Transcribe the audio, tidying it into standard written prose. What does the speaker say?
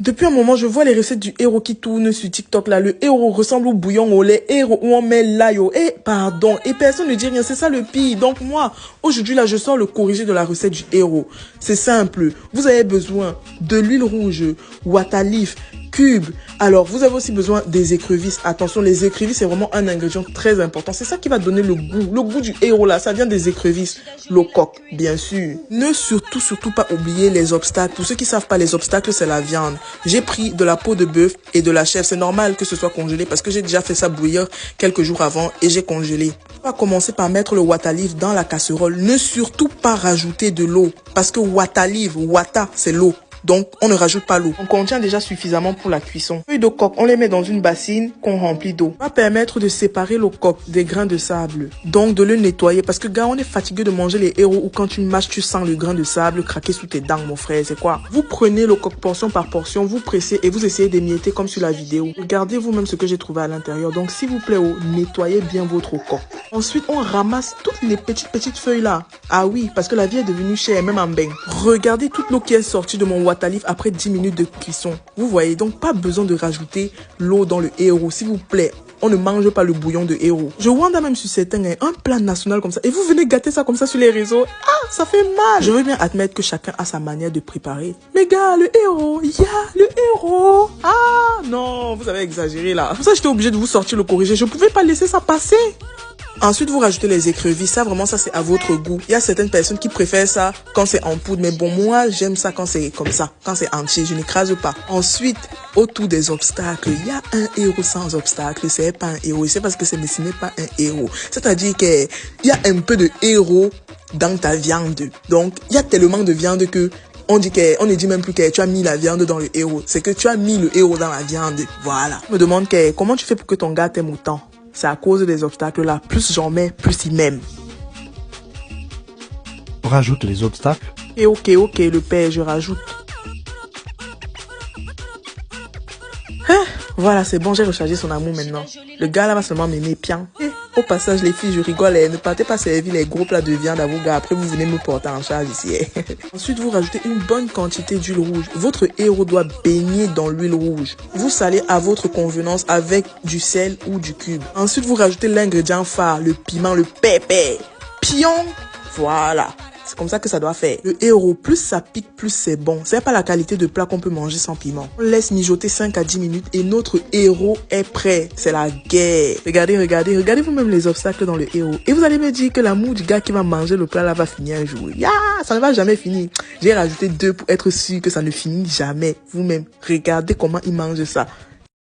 Depuis un moment, je vois les recettes du héros qui tournent sur TikTok là. Le héros ressemble au bouillon au lait, héros où on met l'ail au... pardon. Et personne ne dit rien, c'est ça le pire. Donc moi, aujourd'hui là, je sors le corrigé de la recette du héros. C'est simple. Vous avez besoin de l'huile rouge, water leaf, cube. Alors, vous avez aussi besoin des écrevisses. Attention, les écrevisses, c'est vraiment un ingrédient très important. C'est ça qui va donner le goût. Le goût du héros, là, ça vient des écrevisses. Le coq, bien sûr. Ne surtout pas oublier les obstacles. Pour ceux qui savent pas, les obstacles, c'est la viande. J'ai pris de la peau de bœuf et de la chèvre. C'est normal que ce soit congelé parce que j'ai déjà fait ça bouillir quelques jours avant et j'ai congelé. On va commencer par mettre le water leaf dans la casserole. Ne surtout pas rajouter de l'eau parce que water leaf, water, c'est l'eau. Donc, on ne rajoute pas l'eau. On contient déjà suffisamment pour la cuisson. Les feuilles de coque, on les met dans une bassine qu'on remplit d'eau. Ça va permettre de séparer le coq des grains de sable. Donc, de le nettoyer. Parce que, gars, on est fatigué de manger les héros où quand tu mâches, tu sens le grain de sable craquer sous tes dents, mon frère. C'est quoi? Vous prenez le coq portion par portion, vous pressez et vous essayez d'émietter comme sur la vidéo. Regardez vous-même ce que j'ai trouvé à l'intérieur. Donc, s'il vous plaît, nettoyez bien votre coq. Ensuite, on ramasse toutes les petites feuilles là. Ah oui, parce que la vie est devenue chère, même en bain. Regardez toute l'eau qui est sortie de mon water leaf après 10 minutes de cuisson. Vous voyez, donc pas besoin de rajouter l'eau dans le héros, s'il vous plaît. On ne mange pas le bouillon de héros. Je vois même sur certains un plat national comme ça. Et vous venez gâter ça comme ça sur les réseaux. Ah, ça fait mal. Je veux bien admettre que chacun a sa manière de préparer. Mais gars, le héros, le héros. Ah, non, vous avez exagéré là. Pour ça, j'étais obligée de vous sortir le corrigé. Je pouvais pas laisser ça passer. Ensuite, vous rajoutez les écrevisses. Ça, vraiment, ça, c'est à votre goût. Il y a certaines personnes qui préfèrent ça quand c'est en poudre. Mais bon, moi, j'aime ça quand c'est comme ça. Quand c'est entier, je n'écrase pas. Ensuite, autour des obstacles, il y a un héros sans obstacle. C'est pas un héros. C'est parce que ce n'est pas un héros. C'est-à-dire qu'il y a un peu de héros dans ta viande. Donc, il y a tellement de viande que on ne dit même plus que tu as mis la viande dans le héros. C'est que tu as mis le héros dans la viande. Voilà. Je me demande comment tu fais pour que ton gars t'aime autant. C'est à cause des obstacles là. Plus j'en mets, plus il m'aime. On rajoute les obstacles. Et ok, le père, je rajoute. Voilà, c'est bon, j'ai rechargé son amour maintenant. Le gars là va seulement m'aimer bien. Au passage, les filles, je rigole. Ne partez pas servir les gros plats de viande à vos gars. Après, vous venez me porter en charge ici. Ensuite, vous rajoutez une bonne quantité d'huile rouge. Votre héros doit baigner dans l'huile rouge. Vous salez à votre convenance avec du sel ou du cube. Ensuite, vous rajoutez l'ingrédient phare, le piment, le pépé. Pion. Voilà. C'est comme ça que ça doit faire. Le héros, plus ça pique, plus c'est bon. C'est pas la qualité de plat qu'on peut manger sans piment. On laisse mijoter 5 à 10 minutes et notre héros est prêt. C'est la guerre. Regardez vous-même les obstacles dans le héros. Et vous allez me dire que l'amour du gars qui va manger le plat là va finir un jour. Ça ne va jamais finir. J'ai rajouté 2 pour être sûr que ça ne finit jamais. Vous-même, regardez comment il mange ça.